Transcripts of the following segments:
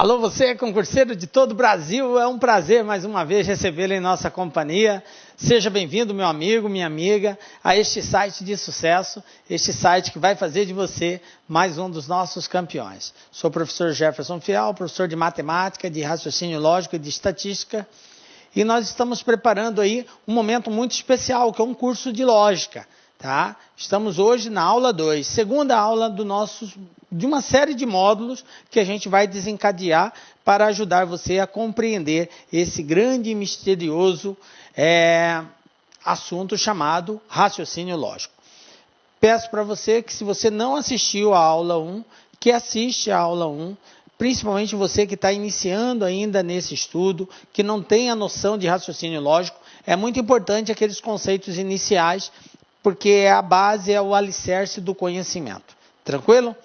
Alô, você, concurseiro de todo o Brasil, é um prazer mais uma vez recebê-lo em nossa companhia. Seja bem-vindo, meu amigo, minha amiga, a este site de sucesso, este site que vai fazer de você mais um dos nossos campeões. Sou o professor Jefferson Fial, professor de matemática, de raciocínio lógico e de estatística, e nós estamos preparando aí um momento muito especial, que é um curso de lógica. Tá? Estamos hoje na aula 2, segunda aula de uma série de módulos que a gente vai desencadear para ajudar você a compreender esse grande e misterioso assunto chamado raciocínio lógico. Peço para você que, se você não assistiu a aula 1, que assiste a aula 1, principalmente você que está iniciando ainda nesse estudo, que não tem a noção de raciocínio lógico. É muito importante aqueles conceitos iniciais, porque a base é o alicerce do conhecimento. Tranquilo?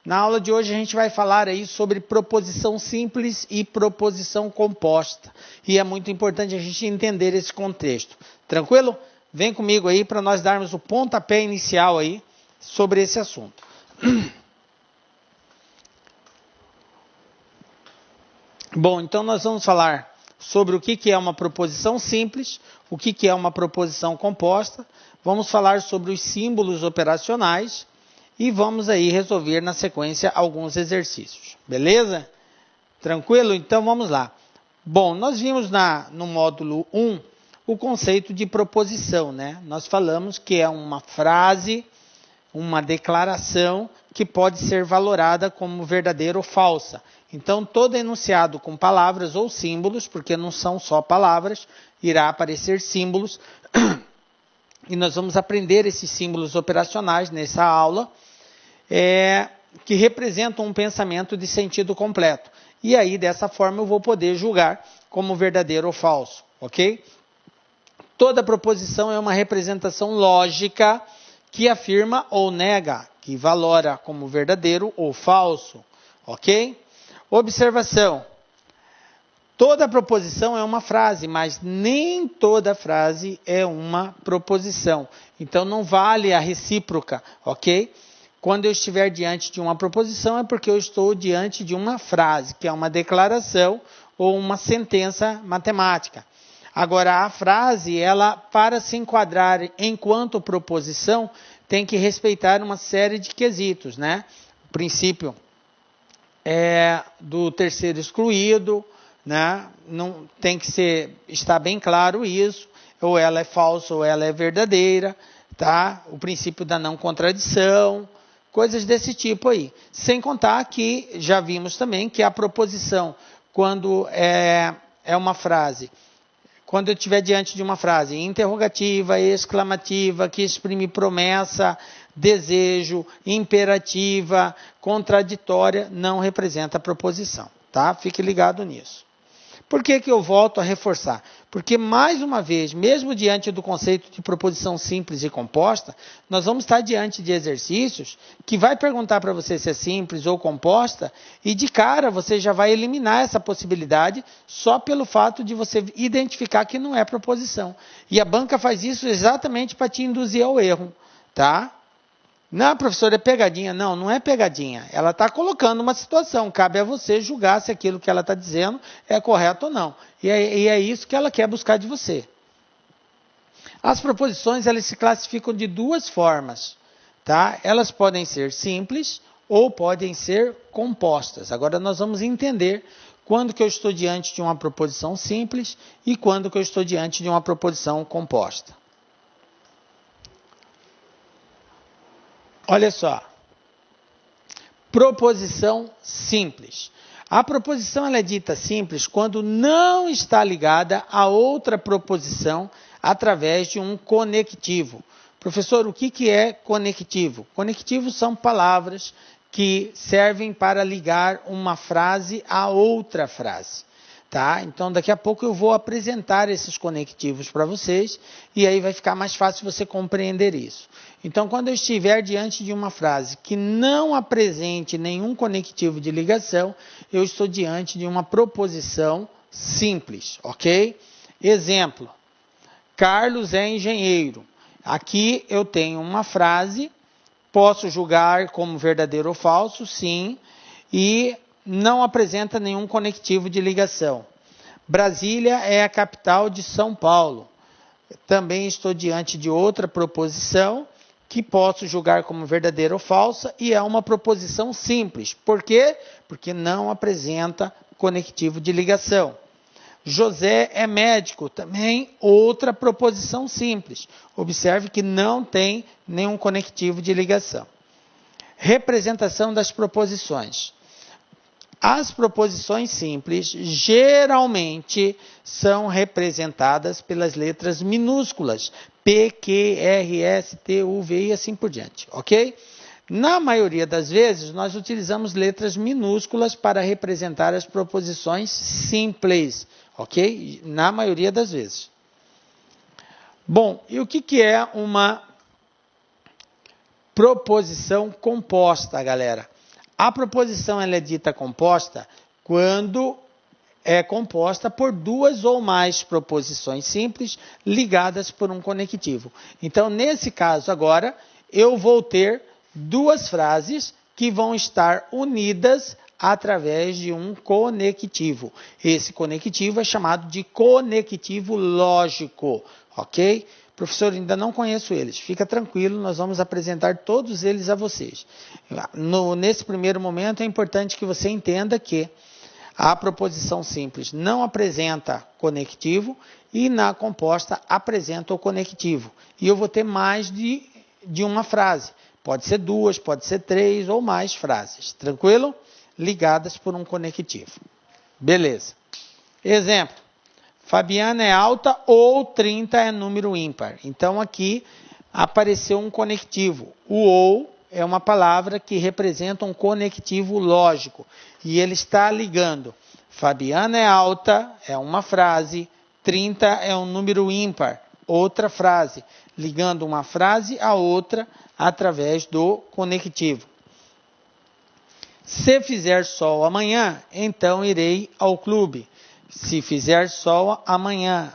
Na aula de hoje a gente vai falar aí sobre proposição simples e proposição composta. E é muito importante a gente entender esse contexto. Tranquilo? Vem comigo aí para nós darmos o pontapé inicial aí sobre esse assunto. Bom, então nós vamos falar sobre o que é uma proposição simples, o que é uma proposição composta. Vamos falar sobre os símbolos operacionais e vamos aí resolver na sequência alguns exercícios. Beleza? Tranquilo? Então vamos lá. Bom, nós vimos no módulo 1 o conceito de proposição, né? Nós falamos que é uma frase, uma declaração que pode ser valorada como verdadeira ou falsa. Então, todo enunciado com palavras ou símbolos, porque não são só palavras, irá aparecer símbolos. E nós vamos aprender esses símbolos operacionais nessa aula, que representam um pensamento de sentido completo. E aí, dessa forma, eu vou poder julgar como verdadeiro ou falso, ok? Toda proposição é uma representação lógica que afirma ou nega, que valora como verdadeiro ou falso, ok? Observação. Toda proposição é uma frase, mas nem toda frase é uma proposição. Então, não vale a recíproca, ok? Quando eu estiver diante de uma proposição, é porque eu estou diante de uma frase, que é uma declaração ou uma sentença matemática. Agora, a frase, ela, para se enquadrar enquanto proposição, tem que respeitar uma série de quesitos, né? O princípio do terceiro excluído, né? Não tem que estar bem claro isso, ou ela é falsa ou ela é verdadeira, tá? O princípio da não contradição, coisas desse tipo aí. Sem contar que já vimos também que a proposição, quando é uma frase, quando eu estiver diante de uma frase interrogativa, exclamativa, que exprime promessa, desejo, imperativa, contraditória, não representa proposição, tá? Fique ligado nisso. Por que eu volto a reforçar? Porque, mais uma vez, mesmo diante do conceito de proposição simples e composta, nós vamos estar diante de exercícios que vai perguntar para você se é simples ou composta, e de cara você já vai eliminar essa possibilidade só pelo fato de você identificar que não é proposição. E a banca faz isso exatamente para te induzir ao erro, tá? Não, professor, é pegadinha. Não, não é pegadinha. Ela está colocando uma situação. Cabe a você julgar se aquilo que ela está dizendo é correto ou não. E é isso que ela quer buscar de você. As proposições, elas se classificam de duas formas, tá? Elas podem ser simples ou podem ser compostas. Agora nós vamos entender quando que eu estou diante de uma proposição simples e quando que eu estou diante de uma proposição composta. Olha só, proposição simples. A proposição ela é dita simples quando não está ligada a outra proposição através de um conectivo. Professor, o que é conectivo? Conectivos são palavras que servem para ligar uma frase a outra frase. Tá? Então, daqui a pouco eu vou apresentar esses conectivos para vocês e aí vai ficar mais fácil você compreender isso. Então, quando eu estiver diante de uma frase que não apresente nenhum conectivo de ligação, eu estou diante de uma proposição simples, ok? Exemplo, Carlos é engenheiro. Aqui eu tenho uma frase, posso julgar como verdadeiro ou falso, sim, e não apresenta nenhum conectivo de ligação. Brasília é a capital de São Paulo. Também estou diante de outra proposição que posso julgar como verdadeira ou falsa e é uma proposição simples. Por quê? Porque não apresenta conectivo de ligação. José é médico, também outra proposição simples. Observe que não tem nenhum conectivo de ligação. Representação das proposições. As proposições simples geralmente são representadas pelas letras minúsculas, P, Q, R, S, T, U, V e assim por diante, ok? Na maioria das vezes, nós utilizamos letras minúsculas para representar as proposições simples, ok? Na maioria das vezes. Bom, e o que é uma proposição composta, galera? A proposição ela é dita composta quando é composta por duas ou mais proposições simples ligadas por um conectivo. Então, nesse caso agora, eu vou ter duas frases que vão estar unidas através de um conectivo. Esse conectivo é chamado de conectivo lógico, ok? Professor, ainda não conheço eles. Fica tranquilo, nós vamos apresentar todos eles a vocês. Nesse primeiro momento, é importante que você entenda que a proposição simples não apresenta conectivo e na composta apresenta o conectivo. E eu vou ter mais de uma frase. Pode ser duas, pode ser três ou mais frases. Tranquilo? Ligadas por um conectivo. Beleza. Exemplo. Fabiana é alta ou 30 é número ímpar. Então, aqui apareceu um conectivo. O ou é uma palavra que representa um conectivo lógico. E ele está ligando. Fabiana é alta, é uma frase. 30 é um número ímpar, outra frase. Ligando uma frase a outra através do conectivo. Se fizer sol amanhã, então irei ao clube. Se fizer sol amanhã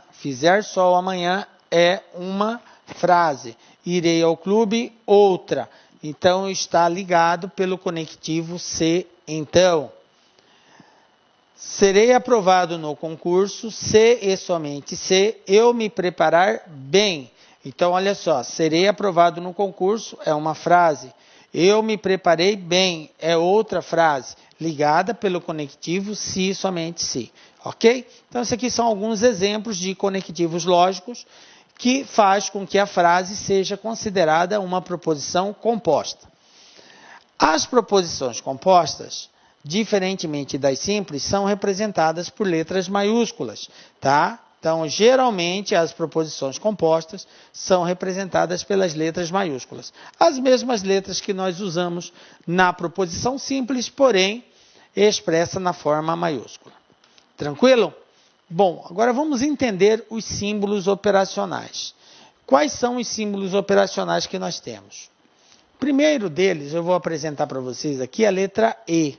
é uma frase. Irei ao clube, outra. Então, está ligado pelo conectivo se, então. Serei aprovado no concurso se e somente se eu me preparar bem. Então, olha só, serei aprovado no concurso é uma frase. Eu me preparei bem é outra frase, ligada pelo conectivo se e somente se. Ok? Então, esses aqui são alguns exemplos de conectivos lógicos que faz com que a frase seja considerada uma proposição composta. As proposições compostas, diferentemente das simples, são representadas por letras maiúsculas, tá? Então, geralmente, as proposições compostas são representadas pelas letras maiúsculas. As mesmas letras que nós usamos na proposição simples, porém, expressa na forma maiúscula. Tranquilo? Bom, agora vamos entender os símbolos operacionais. Quais são os símbolos operacionais que nós temos? O primeiro deles, eu vou apresentar para vocês aqui a letra E.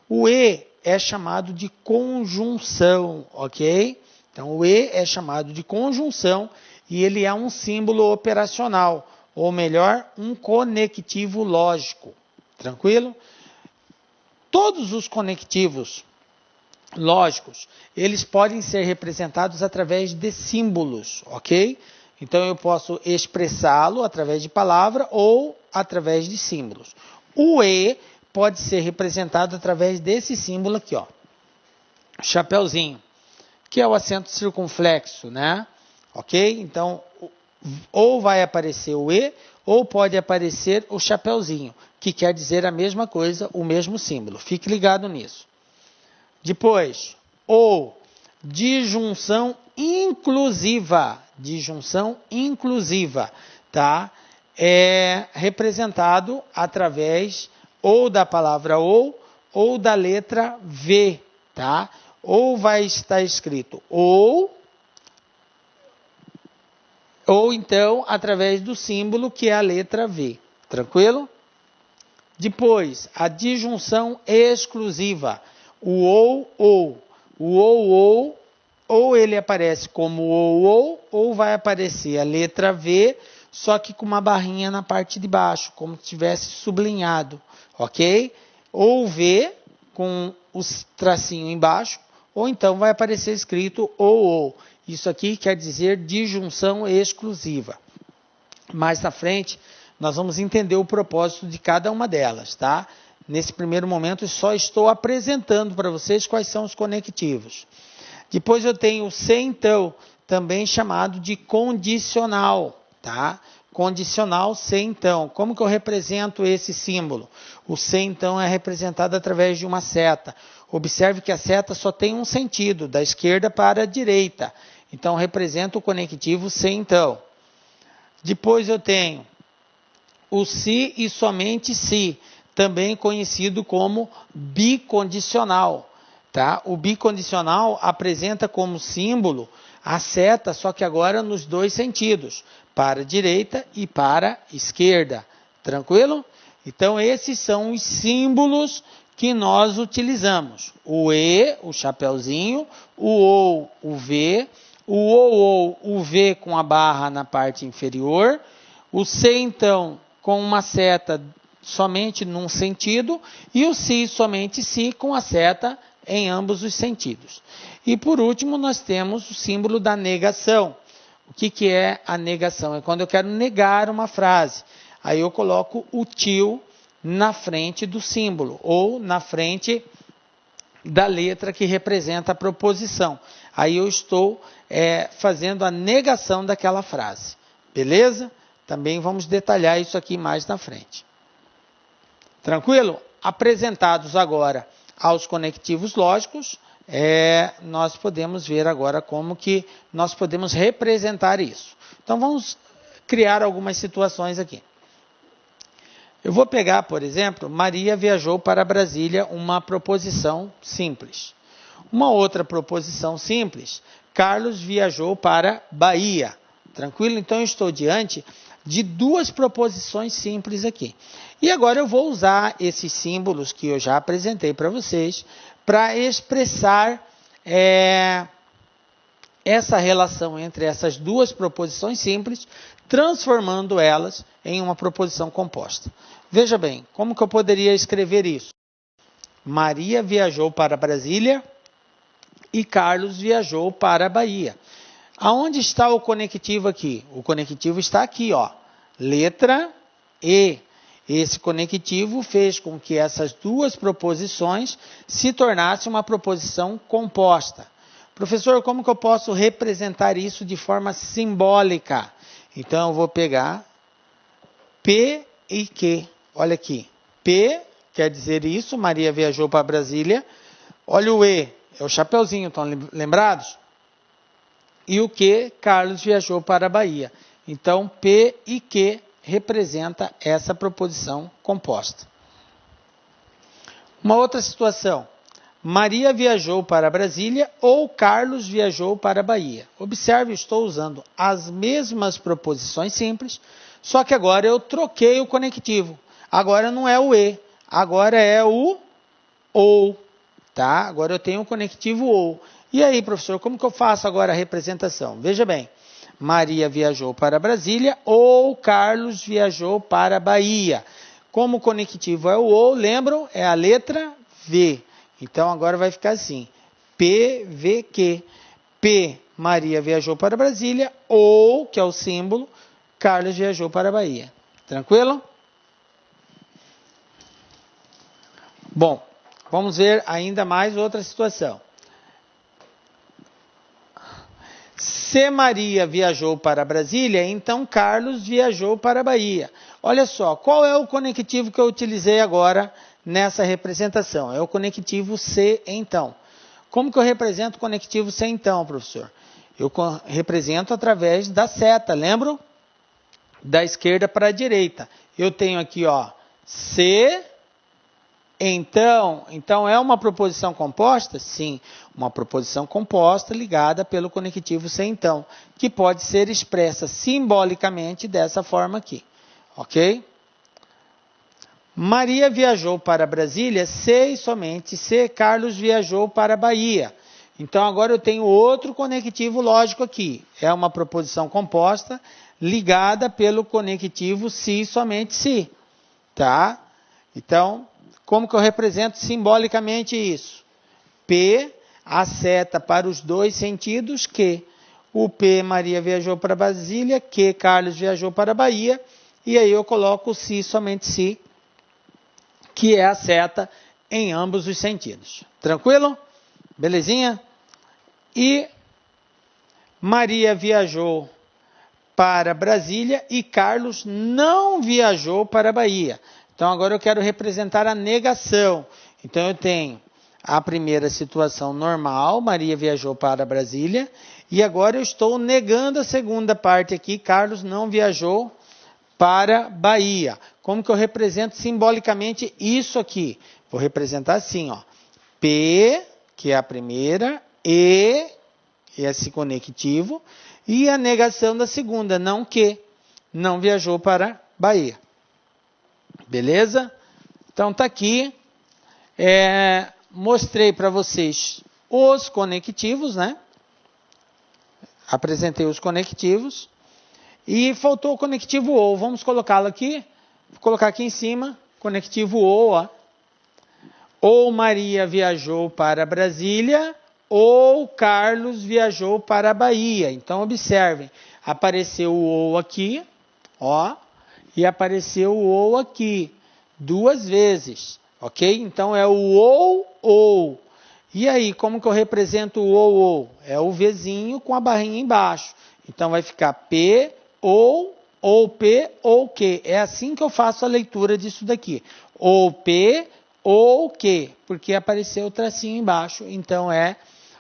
O E é chamado de conjunção, ok? Então, o E é chamado de conjunção e ele é um símbolo operacional, ou melhor, um conectivo lógico. Tranquilo? Todos os conectivos lógicos, eles podem ser representados através de símbolos, ok? Então, eu posso expressá-lo através de palavra ou através de símbolos. O E pode ser representado através desse símbolo aqui, ó. Chapeuzinho, que é o acento circunflexo, né? Ok? Então, ou vai aparecer o E, ou pode aparecer o chapeuzinho, que quer dizer a mesma coisa, o mesmo símbolo. Fique ligado nisso. Depois, ou disjunção inclusiva. Disjunção inclusiva, tá? É representado através ou da palavra ou da letra V, tá? Ou vai estar escrito ou então através do símbolo que é a letra V. Tranquilo? Depois, a disjunção exclusiva. O ou ele aparece como ou vai aparecer a letra V, só que com uma barrinha na parte de baixo, como se tivesse sublinhado, ok? Ou V, com os tracinhos embaixo, ou então vai aparecer escrito ou. Isso aqui quer dizer disjunção exclusiva. Mais na frente, nós vamos entender o propósito de cada uma delas, tá? Nesse primeiro momento, só estou apresentando para vocês quais são os conectivos. Depois eu tenho o se então, também chamado de condicional, tá? Condicional se então. Como que eu represento esse símbolo? O se então é representado através de uma seta. Observe que a seta só tem um sentido, da esquerda para a direita. Então, representa o conectivo se então. Depois eu tenho o se e somente se, também conhecido como bicondicional. Tá? O bicondicional apresenta como símbolo a seta, só que agora nos dois sentidos, para a direita e para a esquerda. Tranquilo? Então, esses são os símbolos que nós utilizamos. O E, o chapeuzinho, o OU, o V, o OU, o V com a barra na parte inferior, o se então com uma seta somente num sentido e o se somente se com a seta em ambos os sentidos. E por último nós temos o símbolo da negação. O que é a negação? É quando eu quero negar uma frase. Aí eu coloco o til na frente do símbolo ou na frente da letra que representa a proposição. Aí eu estou fazendo a negação daquela frase. Beleza? Também vamos detalhar isso aqui mais na frente. Tranquilo? Apresentados agora aos conectivos lógicos, nós podemos ver agora como que nós podemos representar isso. Então vamos criar algumas situações aqui. Eu vou pegar, por exemplo, Maria viajou para Brasília, uma proposição simples. Uma outra proposição simples, Carlos viajou para Bahia. Tranquilo? Então eu estou diante de duas proposições simples aqui. E agora eu vou usar esses símbolos que eu já apresentei para vocês para expressar essa relação entre essas duas proposições simples, transformando elas em uma proposição composta. Veja bem, como que eu poderia escrever isso? Maria viajou para Brasília e Carlos viajou para a Bahia. Aonde está o conectivo aqui? O conectivo está aqui, ó. Letra E. Esse conectivo fez com que essas duas proposições se tornassem uma proposição composta. Professor, como que eu posso representar isso de forma simbólica? Então, eu vou pegar P e Q. Olha aqui. P quer dizer isso, Maria viajou para Brasília. Olha o E, é o chapeuzinho, estão lembrados? E o Q, Carlos viajou para a Bahia. Então, P e Q representa essa proposição composta. Uma outra situação. Maria viajou para Brasília ou Carlos viajou para a Bahia. Observe, estou usando as mesmas proposições simples, só que agora eu troquei o conectivo. Agora não é o E, agora é o OU. Tá? Agora eu tenho o conectivo OU. E aí, professor, como que eu faço agora a representação? Veja bem, Maria viajou para Brasília ou Carlos viajou para a Bahia. Como o conectivo é o OU, lembram? É a letra V. Então, agora vai ficar assim, PVQ. P, Maria viajou para Brasília, ou, que é o símbolo, Carlos viajou para a Bahia. Tranquilo? Bom, vamos ver ainda mais outra situação. Se Maria viajou para Brasília, então Carlos viajou para a Bahia. Olha só, qual é o conectivo que eu utilizei agora nessa representação? É o conectivo se então. Como que eu represento o conectivo se então, professor? Eu represento através da seta, lembram? Da esquerda para a direita. Eu tenho aqui, ó, se então. Então é uma proposição composta? Sim, uma proposição composta ligada pelo conectivo se então, que pode ser expressa simbolicamente dessa forma aqui. Ok? Maria viajou para Brasília se e somente se Carlos viajou para a Bahia. Então agora eu tenho outro conectivo lógico aqui. É uma proposição composta ligada pelo conectivo se e somente se. Tá? Então, como que eu represento simbolicamente isso? P, a seta para os dois sentidos, que o P, Maria viajou para Brasília, que Carlos viajou para a Bahia, e aí eu coloco o se, somente se, que é a seta em ambos os sentidos. Tranquilo? Belezinha? E Maria viajou para Brasília e Carlos não viajou para a Bahia. Então agora eu quero representar a negação. Então eu tenho a primeira situação normal, Maria viajou para Brasília, e agora eu estou negando a segunda parte aqui, Carlos não viajou para Bahia. Como que eu represento simbolicamente isso aqui? Vou representar assim, ó. P, que é a primeira, E, esse conectivo, e a negação da segunda, não que, não viajou para Bahia. Beleza? Então tá aqui, mostrei para vocês os conectivos, né? Apresentei os conectivos. E faltou o conectivo OU. Vamos colocá-lo aqui. Vou colocar aqui em cima. Conectivo OU. Ó. Ou Maria viajou para Brasília, ou Carlos viajou para a Bahia. Então, observem. Apareceu o OU aqui. Ó, e apareceu o OU aqui. 2 vezes. Ok? Então, é o OU. E aí, como que eu represento o OU? É o Vzinho com a barrinha embaixo. Então, vai ficar P, ou P, ou Q. É assim que eu faço a leitura disso daqui. Ou P, ou Q. Porque apareceu o tracinho embaixo. Então, é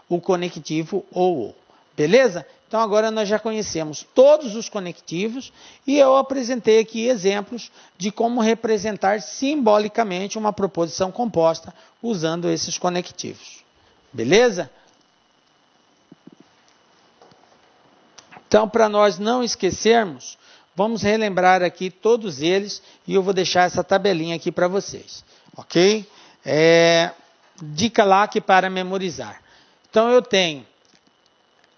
o conectivo ou. Beleza? Então, agora nós já conhecemos todos os conectivos. E eu apresentei aqui exemplos de como representar simbolicamente uma proposição composta usando esses conectivos. Beleza? Então, para nós não esquecermos, vamos relembrar aqui todos eles e eu vou deixar essa tabelinha aqui para vocês, ok? Dica lá que para memorizar. Então, eu tenho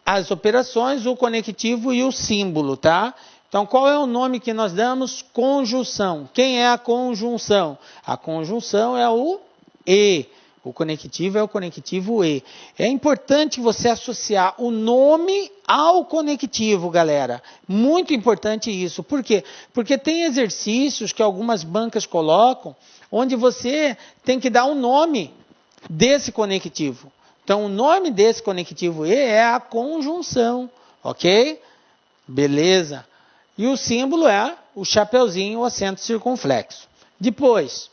as operações, o conectivo e o símbolo, tá? Então, qual é o nome que nós damos? Conjunção. Quem é a conjunção? A conjunção é o E. O conectivo é o conectivo E. É importante você associar o nome ao conectivo, galera. Muito importante isso. Por quê? Porque tem exercícios que algumas bancas colocam, onde você tem que dar um nome desse conectivo. Então, o nome desse conectivo E é a conjunção. Ok? Beleza. E o símbolo é o chapeuzinho, o acento circunflexo. Depois,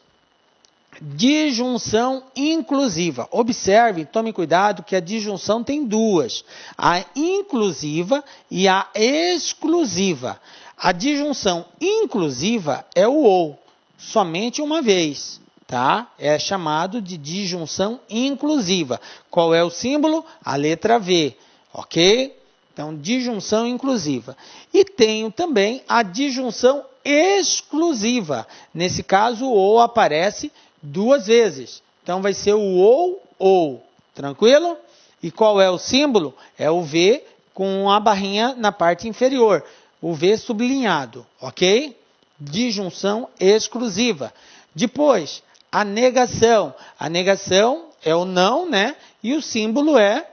disjunção inclusiva. Observe, tome cuidado que a disjunção tem duas. A inclusiva e a exclusiva. A disjunção inclusiva é o ou, somente uma vez. Tá? É chamado de disjunção inclusiva. Qual é o símbolo? A letra V. Ok? Então, disjunção inclusiva. E tenho também a disjunção exclusiva. Nesse caso, o ou aparece 2 vezes. Então, vai ser o ou. Tranquilo? E qual é o símbolo? É o V com a barrinha na parte inferior. O V sublinhado. Ok? Disjunção exclusiva. Depois, a negação. A negação é o não, né? E o símbolo é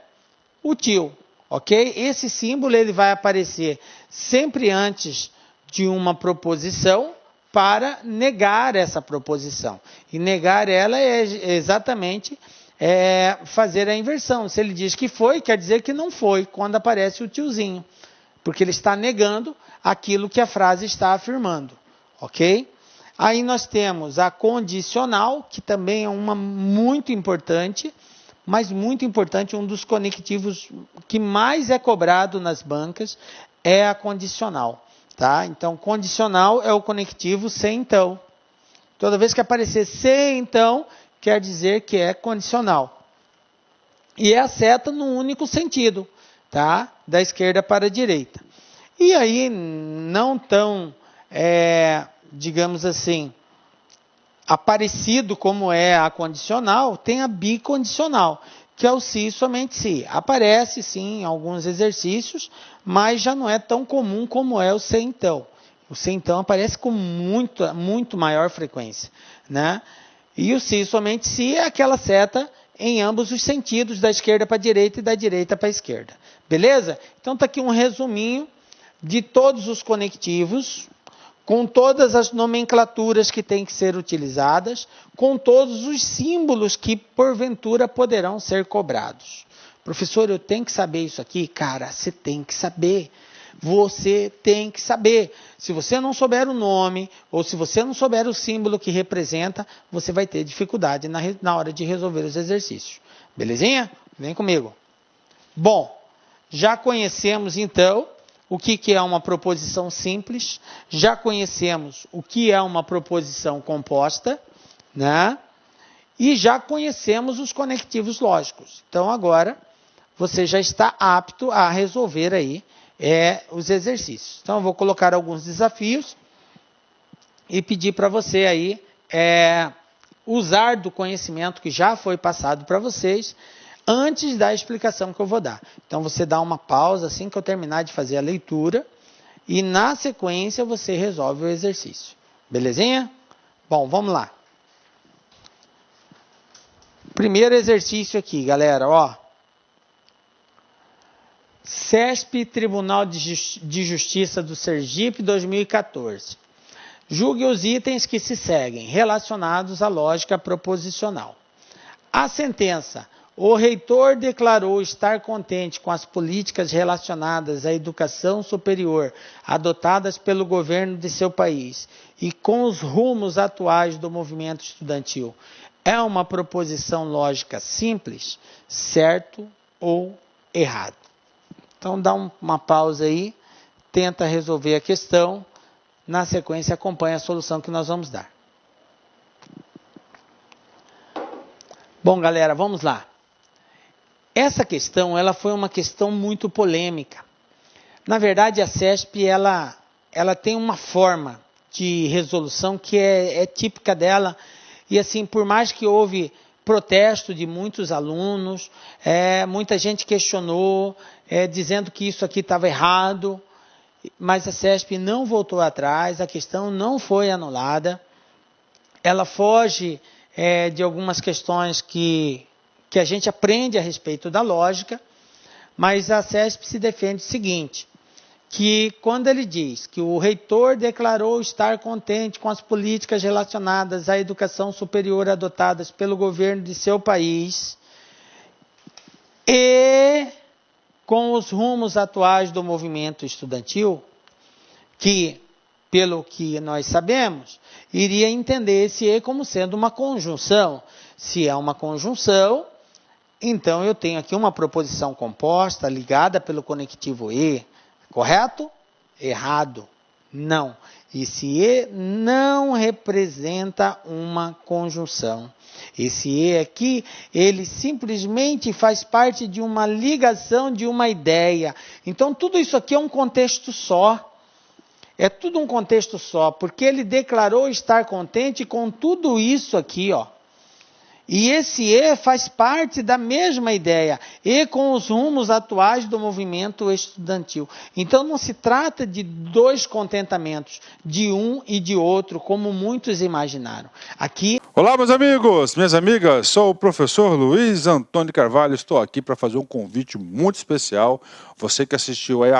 o til. Ok? Esse símbolo ele vai aparecer sempre antes de uma proposição para negar essa proposição. E negar ela é exatamente fazer a inversão. Se ele diz que foi, quer dizer que não foi, quando aparece o tiozinho. Porque ele está negando aquilo que a frase está afirmando. Ok? Aí nós temos a condicional, que também é uma muito importante, mas muito importante, um dos conectivos que mais é cobrado nas bancas é a condicional. Tá? Então, condicional é o conectivo se então. Toda vez que aparecer se então, quer dizer que é condicional. E é a seta num único sentido, tá? Da esquerda para a direita. E aí, não tão, digamos assim, aparecido como é a condicional, tem a bicondicional, que é o se somente se. Aparece sim em alguns exercícios, mas já não é tão comum como é o se então. O se então aparece com muito maior frequência, né? E o se, somente se, é aquela seta em ambos os sentidos, da esquerda para a direita e da direita para a esquerda. Beleza? Então está aqui um resuminho de todos os conectivos, com todas as nomenclaturas que têm que ser utilizadas, com todos os símbolos que porventura poderão ser cobrados. Professor, eu tenho que saber isso aqui? Cara, você tem que saber. Você tem que saber. Se você não souber o nome, ou se você não souber o símbolo que representa, você vai ter dificuldade na hora de resolver os exercícios. Belezinha? Vem comigo. Bom, já conhecemos então o que é uma proposição simples, já conhecemos o que é uma proposição composta, né? E já conhecemos os conectivos lógicos. Então agora você já está apto a resolver aí os exercícios. Então eu vou colocar alguns desafios e pedir para você aí usar do conhecimento que já foi passado para vocês antes da explicação que eu vou dar. Então você dá uma pausa assim que eu terminar de fazer a leitura e na sequência você resolve o exercício. Belezinha? Bom, vamos lá. Primeiro exercício aqui, galera, ó. CESP, Tribunal de Justiça do Sergipe, 2014. Julgue os itens que se seguem, relacionados à lógica proposicional. A sentença: o reitor declarou estar contente com as políticas relacionadas à educação superior adotadas pelo governo de seu país e com os rumos atuais do movimento estudantil. É uma proposição lógica simples, certo ou errado? Então dá uma pausa aí, tenta resolver a questão, na sequência acompanha a solução que nós vamos dar. Bom, galera, vamos lá. Essa questão, ela foi uma questão muito polêmica. Na verdade, a CESP, ela tem uma forma de resolução que é típica dela, e assim, por mais que houve protesto de muitos alunos, muita gente questionou, dizendo que isso aqui estava errado, mas a CESP não voltou atrás, a questão não foi anulada, ela foge de algumas questões que a gente aprende a respeito da lógica, mas a CESP se defende o seguinte, que quando ele diz que o reitor declarou estar contente com as políticas relacionadas à educação superior adotadas pelo governo de seu país e com os rumos atuais do movimento estudantil, que, pelo que nós sabemos, iria entender esse E como sendo uma conjunção. Se é uma conjunção, então eu tenho aqui uma proposição composta ligada pelo conectivo E. Correto? Errado. Não. Esse E não representa uma conjunção. Esse E aqui, ele simplesmente faz parte de uma ligação de uma ideia. Então, tudo isso aqui é um contexto só. É tudo um contexto só, porque ele declarou estar contente com tudo isso aqui, ó. E esse E faz parte da mesma ideia, E com os rumos atuais do movimento estudantil. Então não se trata de dois contentamentos, de um e de outro, como muitos imaginaram. Aqui... Olá, meus amigos, minhas amigas, sou o professor Luiz Antônio Carvalho, estou aqui para fazer um convite muito especial. Você que assistiu aí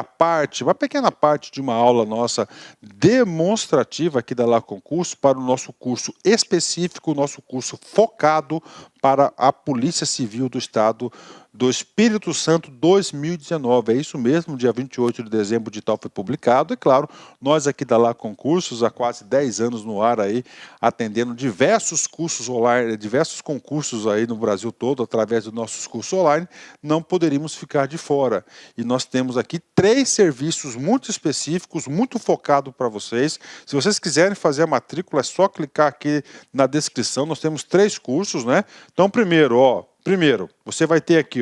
uma pequena parte de uma aula nossa demonstrativa aqui da La Concurso para o nosso curso específico, nosso curso focado para a Polícia Civil do Estado do Espírito Santo 2019. É isso mesmo, dia 28 de dezembro de tal foi publicado. E claro, nós aqui da La Concursos, há quase 10 anos no ar aí, atendendo diversos cursos online, diversos concursos aí no Brasil todo, através dos nossos cursos online, não poderíamos ficar de fora. E nós temos aqui 3 serviços muito específicos, muito focados para vocês. Se vocês quiserem fazer a matrícula, é só clicar aqui na descrição. Nós temos 3 cursos, né? Então, primeiro, você vai ter aqui,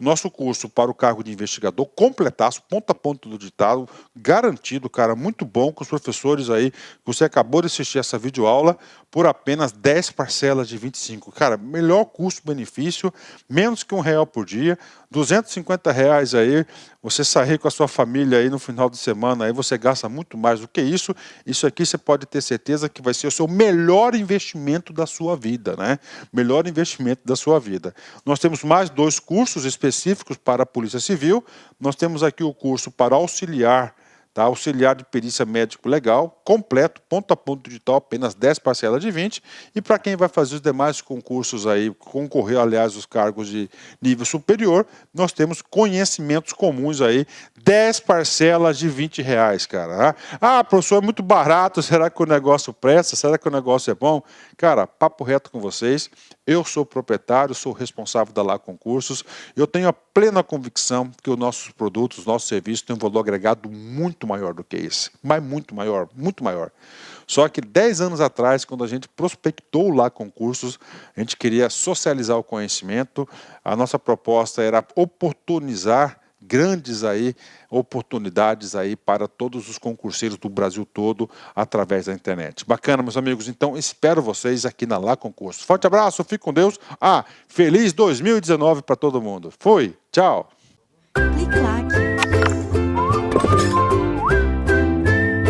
O nosso curso para o cargo de investigador, completaço, ponto a ponto do ditado, garantido, cara, muito bom, com os professores aí, você acabou de assistir essa videoaula, por apenas 10 parcelas de 25. Cara, melhor custo-benefício, menos que R$1 por dia, R$250 aí, você sair com a sua família aí no final de semana, aí você gasta muito mais do que isso. Isso aqui você pode ter certeza que vai ser o seu melhor investimento da sua vida, né? Melhor investimento da sua vida. Nós temos mais 2 cursos específicos para a Polícia Civil. Nós temos aqui o curso para auxiliar, tá? Auxiliar de perícia médico legal, completo, ponto a ponto digital, apenas 10 parcelas de 20. E para quem vai fazer os demais concursos aí, concorrer, aliás, os cargos de nível superior, nós temos conhecimentos comuns aí, 10 parcelas de R$20, cara. Ah, professor, é muito barato, será que o negócio presta? Será que o negócio é bom? Cara, papo reto com vocês, eu sou proprietário, sou responsável da Lá Concursos, eu tenho a plena convicção que os nossos produtos, os nossos serviços têm um valor agregado muito maior do que esse, mas muito maior, muito maior. Só que 10 anos atrás, quando a gente prospectou Lá Concursos, a gente queria socializar o conhecimento, a nossa proposta era oportunizar grandes aí oportunidades aí para todos os concurseiros do Brasil todo através da internet. Bacana, meus amigos. Então, espero vocês aqui na Lá Concursos. Forte abraço, fique com Deus. Feliz 2019 para todo mundo. Fui, tchau.